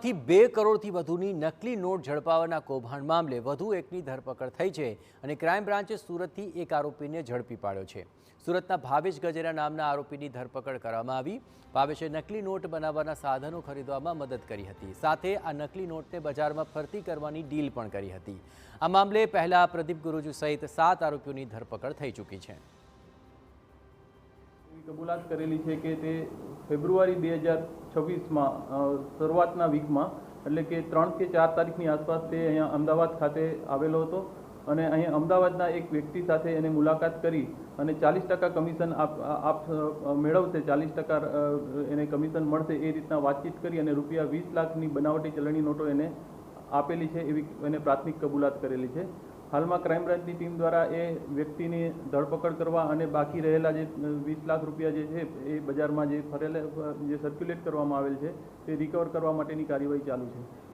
સુરતમાંથી 2 કરોડથી વધુની નકલી નોટ ઝડપાવાના કૌભાંડ મામલે વધુ એકની ધરપકડ થઈ છે અને ક્રાઇમ બ્રાન્ચે સુરતથી એક આરોપીને ઝડપી પાડ્યો છે। સુરતના ભાવેશ ગજેરા નામના આરોપીની ધરપકડ કરવામાં આવી। ભાવેશે નકલી નોટ બનાવવાના સાધનો ખરીદવામાં મદદ કરી હતી, સાથે આ નકલી નોટને બજારમાં ફરતી કરવાની ડીલ પણ કરી હતી। આ મામલે પહેલા પ્રદીપ ગુરુજુ સહિત 7 આરોપીઓની ધરપકડ થઈ ચૂકી છે। કબૂલાત કરેલી છે કે તે ફેબ્રુઆરી 2026 શરૂઆતના વીકમાં એટલે કે 3 કે 4 તારીખની આસપાસ તે અહીંયા અમદાવાદ ખાતે આવેલો હતો અને અહીંયા અમદાવાદના એક વ્યક્તિ સાથે એને મુલાકાત કરી અને 40% કમિશન આપ મેળવશે, 40% એને કમિશન મળશે એ રીતના વાતચીત કરી અને રૂપિયા 20 લાખની બનાવટી ચલણી નોટો એને આપેલી છે એવી એને પ્રાથમિક કબૂલાત કરેલી છે। હાલમાં ક્રાઇમ બ્રાન્ચની ટીમ દ્વારા એ વ્યક્તિની ધરપકડ કરવા અને બાકી રહેલા જે 20 લાખ રૂપિયા જે છે એ બજારમાં જે ફરેલા જે સર્ક્યુલેટ કરવામાં આવેલ છે તે રિકવર કરવા માટેની કાર્યવાહી ચાલુ છે।